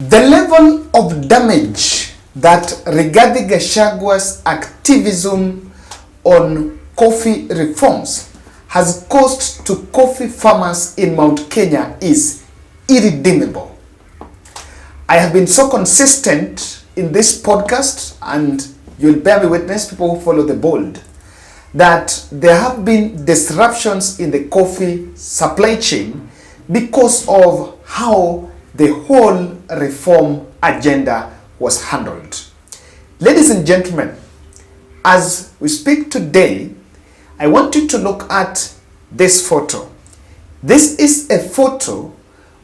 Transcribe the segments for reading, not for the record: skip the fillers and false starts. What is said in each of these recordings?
The level of damage that Rigathi Gachagwa's activism on coffee reforms has caused to coffee farmers in Mount Kenya is irredeemable. I have been so consistent in this podcast, and you'll bear me witness, people who follow the bold, that there have been disruptions in the coffee supply chain because of how the whole reform agenda was handled. Ladies and gentlemen, as we speak today, I want you to look at this photo. This is a photo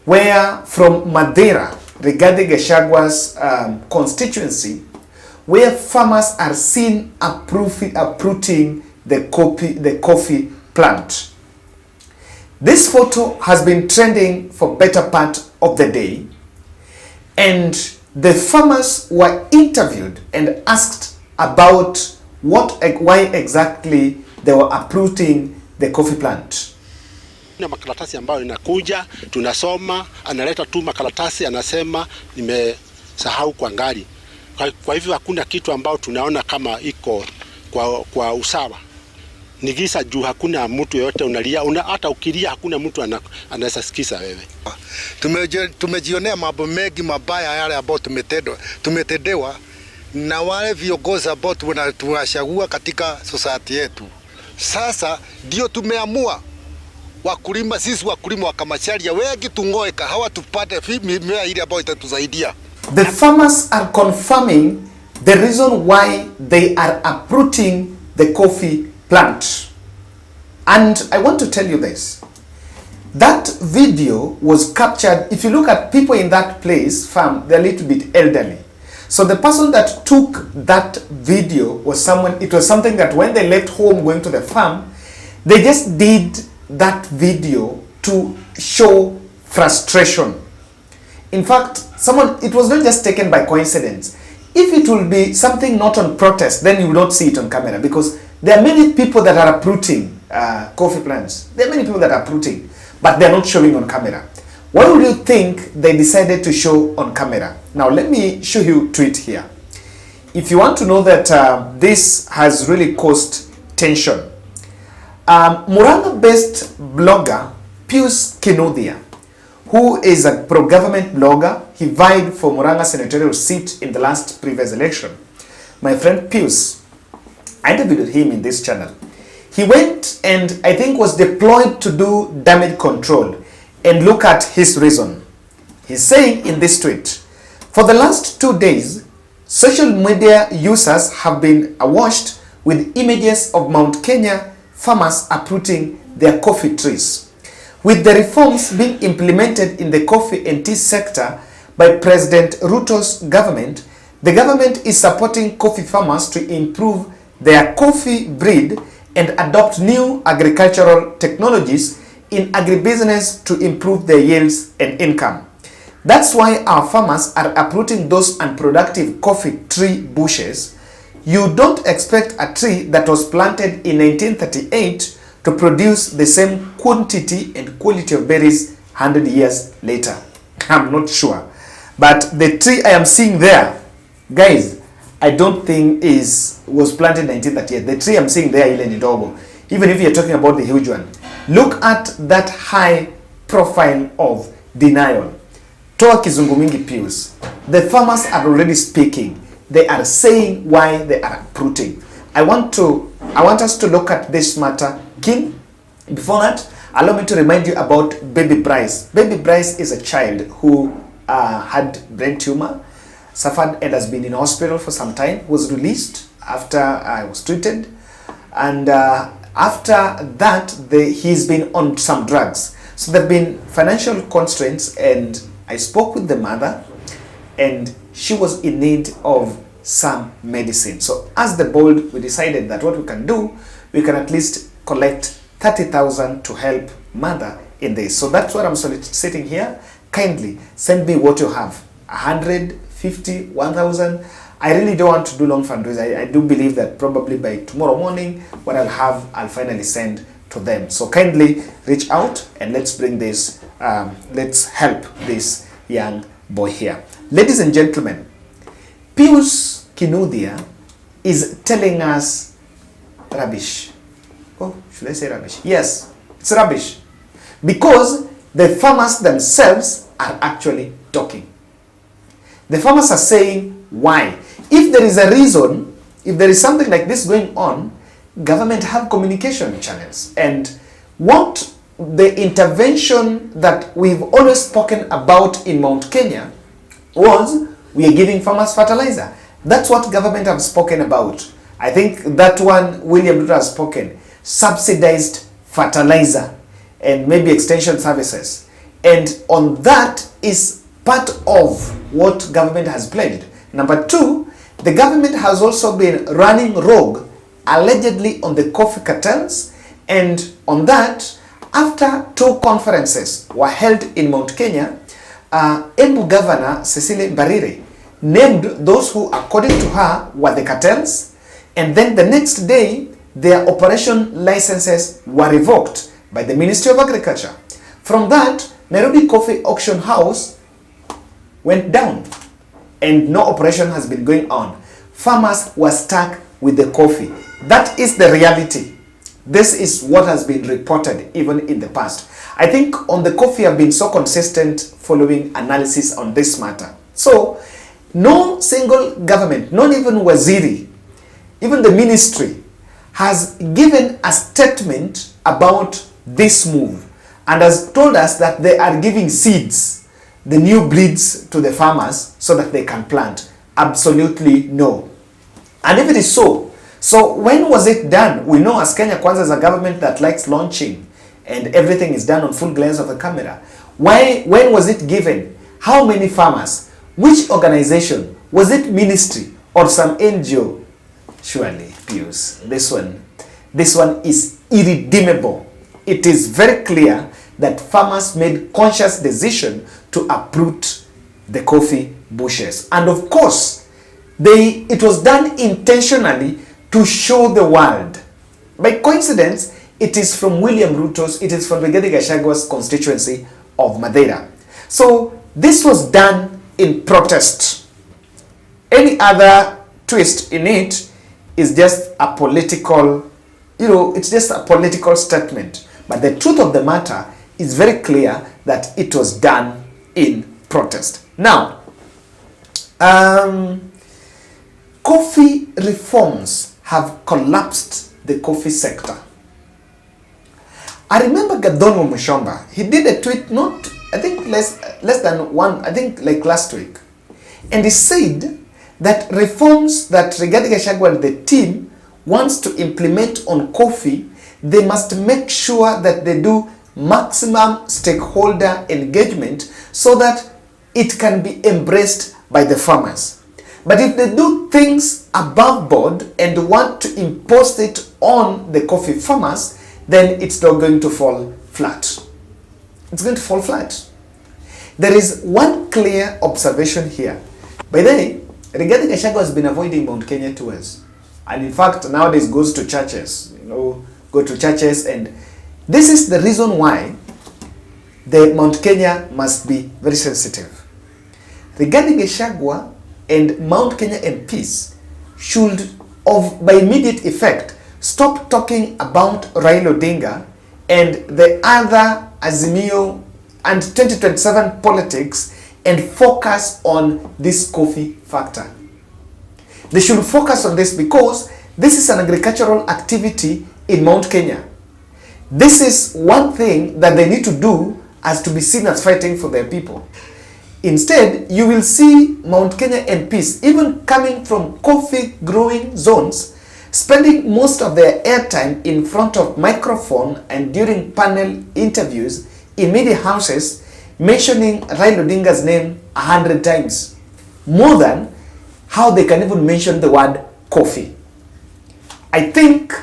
where from Madeira, Rigathi Gachagwa's constituency, where farmers are seen uprooting the coffee plant. This photo has been trending for better part of the day, and the farmers were interviewed and asked about why exactly they were uprooting the coffee plant. Na makaratasi ambayo inakuja, tunasoma, analeta tu makaratasi, anasema nimesahau kwa gari. Kwa hivyo hakuna kitu ambao tunaona kama iko kwa usawa. Nigisa juu hakuna mtu yote unalia, hata ukilia hakuna mtu anaweza sikiza wewe. Tumejionea mambo mengi mabaya yale ambao tumetendewa na wale viongozi ambao tunawachagua katika society yetu. Sasa ndio tumeamua wakulima, sisi wakulima wa Kamacharia wengi tungoe kahawa tupate mimea ile ambayo itatusaidia. The farmers are confirming the reason why they are uprooting the coffee plant. And I want to tell you this. That video was captured. If you look at people in that place, farm, they're a little bit elderly. So the person that took that video was something that when they left home going to the farm, they just did that video to show frustration. In fact, it was not just taken by coincidence. If it will be something not on protest, then you will not see it on camera, because there are many people that are uprooting coffee plants. There are many people that are uprooting, but they're not showing on camera. What would you think they decided to show on camera? Now, let me show you a tweet here. If you want to know that this has really caused tension, Muran'ga-based blogger Pius Kinodia, who is a pro-government blogger, he vied for Muran'ga senatorial seat in the last previous election. My friend Pius, I interviewed him in this channel. He went and I think was deployed to do damage control, and look at his reason. He's saying in this tweet, for the last 2 days, social media users have been awash with images of Mount Kenya farmers uprooting their coffee trees. With the reforms being implemented in the coffee and tea sector by President Ruto's government, the government is supporting coffee farmers to improve their coffee breed and adopt new agricultural technologies in agribusiness to improve their yields and income. That's why our farmers are uprooting those unproductive coffee tree bushes. You don't expect a tree that was planted in 1938 to produce the same quantity and quality of berries 100 years later. I'm not sure. But the tree I am seeing there, guys, I don't think was planted in 1938. The tree I'm seeing there, even if you're talking about the huge one, look at that high profile of denial. Toa kizungu mingi Pius. The farmers are already speaking. They are saying why they are uprooting. I want us to look at this matter. King, before that, allow me to remind you about baby Bryce. Baby Bryce is a child who had brain tumor, suffered and has been in hospital for some time, was released after I was treated, and after that he's been on some drugs. So there have been financial constraints, and I spoke with the mother, and she was in need of some medicine. So as the board, we decided that what we can do, we can at least collect 30,000 to help mother in this. So that's what I'm soliciting here. Kindly send me what you have. 150, 1,000. I really don't want to do long fundraising. I do believe that probably by tomorrow morning, what I'll have, I'll finally send to them. So kindly reach out and let's bring this, let's help this young boy here. Ladies and gentlemen, Pius Kinuthia is telling us rubbish. Oh, should I say rubbish? Yes, it's rubbish. Because the farmers themselves are actually talking. The farmers are saying why. If there is a reason, if there is something like this going on, government have communication channels. And what the intervention that we've always spoken about in Mount Kenya was, we are giving farmers fertilizer. That's what government have spoken about. I think that one William Ruto has spoken. Subsidized fertilizer and maybe extension services. And on that is part of what government has pledged. Number two, the government has also been running rogue, allegedly on the coffee cartels. And on that, after 2 conferences were held in Mount Kenya, Embu Governor Cecily Mbarire named those who, according to her, were the cartels. And then the next day, their operation licenses were revoked by the Ministry of Agriculture. From that, Nairobi Coffee Auction House went down and no operation has been going on. Farmers were stuck with the coffee. That is the reality. This is what has been reported even in the past. I think on the coffee I've been so consistent following analysis on this matter. So, no single government, not even Waziri, even the ministry, has given a statement about this move and has told us that they are giving seeds, the new breeds, to the farmers so that they can plant. Absolutely no. And if it is so, when was it done? We know as Kenya Kwanza is a government that likes launching and everything is done on full glance of the camera. When was it given? How many farmers? Which organization? Was it ministry or some NGO? Surely, Pius, this one is irredeemable. It is very clear that farmers made conscious decision to uproot the coffee bushes. And of course, it was done intentionally to show the world. By coincidence, it is from William Ruto's, it is from Rigathi Gachagwa's constituency of Madeira. So this was done in protest. Any other twist in it is just a political, it's just a political statement. But the truth of the matter is very clear that it was done in protest. Now, coffee reforms have collapsed the coffee sector. I remember Gadonwo Mushomba, he did a tweet less than one, like last week. And he said that reforms that Rigathi Gachagua and the team wants to implement on coffee, they must make sure that they do maximum stakeholder engagement so that it can be embraced by the farmers. But if they do things above board and want to impose it on the coffee farmers, then it's not going to fall flat. It's going to fall flat. There is one clear observation here. By the way, Rigathi Gachagua has been avoiding Mount Kenya tours. And in fact, nowadays goes to churches, go to churches, and this is the reason why the Mount Kenya must be very sensitive. Rigathi Gachagua and Mount Kenya MPs should, by immediate effect, stop talking about Raila Odinga and the other Azimio and 2027 politics and focus on this coffee factor. They should focus on this because this is an agricultural activity in Mount Kenya. This is one thing that they need to do as to be seen as fighting for their people. Instead, you will see Mount Kenya MPs, even coming from coffee growing zones, spending most of their airtime in front of microphone and during panel interviews in media houses, mentioning Raila Odinga's name 100 times, more than how they can even mention the word coffee. I think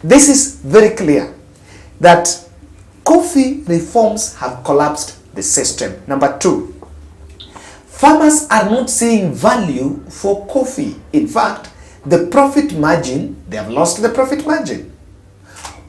this is very clear that coffee reforms have collapsed the system. Number two, farmers are not seeing value for coffee. In fact, the profit margin, they have lost the profit margin.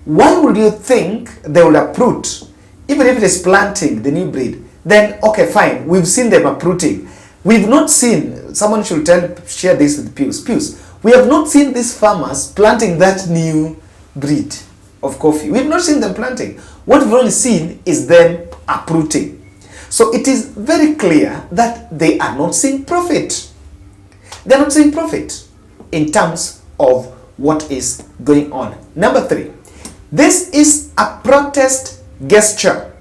Why would you think they would uproot? Even if it is planting the new breed, then okay, fine, we've seen them uprooting. We've not seen, someone should share this with Pius. Pius, we have not seen these farmers planting that new breed of coffee. We've not seen them planting. What we've only seen is them uprooting. So it is very clear that they are not seeing profit. They are not seeing profit in terms of what is going on. Number 3, this is a protest gesture.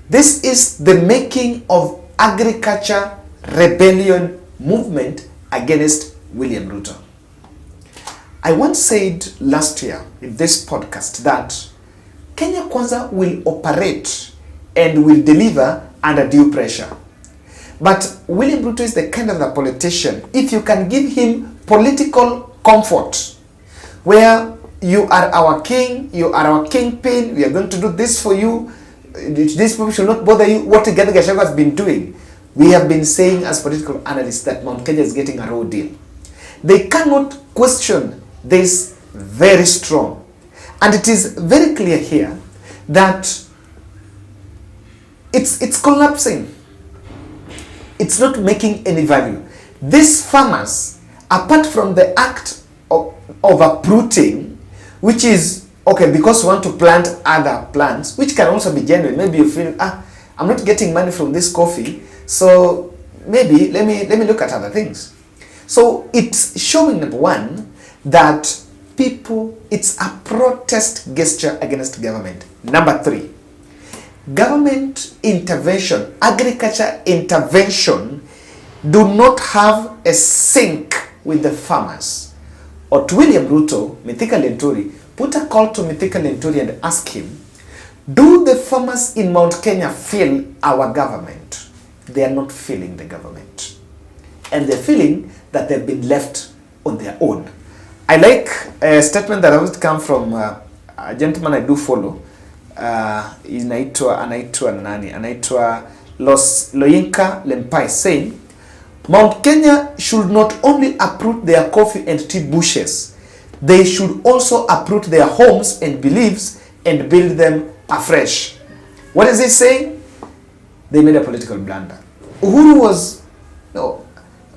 This is the making of agriculture rebellion movement against William Ruto. I once said last year in this podcast that Kenya Kwanza will operate and will deliver under due pressure. But William Ruto is the kind of the politician, if you can give him political comfort, where you are our king, you are our kingpin, we are going to do this for you, these people should not bother you, what Rigathi Gachagua has been doing. We have been saying as political analysts that Mount Kenya is getting a raw deal. They cannot question this very strong. And it is very clear here that it's collapsing. It's not making any value. These farmers, apart from the act of uprooting, which is, okay, because you want to plant other plants, which can also be genuine. Maybe you feel, I'm not getting money from this coffee, so maybe let me look at other things. So it's showing, number 1, that people, it's a protest gesture against government. Number 3, government intervention, agriculture intervention do not have a sync with the farmers. Or to William Ruto, Mithika Lenturi, put a call to Mithika Lenturi and ask him, do the farmers in Mount Kenya feel our government? They are not feeling the government. And they're feeling that they've been left on their own. I like a statement that always come from a gentleman I do follow. Anaitwa Loyinka Lempai, saying, Mount Kenya should not only uproot their coffee and tea bushes, they should also uproot their homes and beliefs and build them afresh. What is he saying? They made a political blunder. Uhuru was,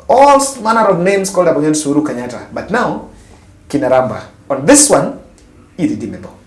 all manner of names called up against Uhuru Kenyatta, but now Kinaramba. On this one, irredeemable.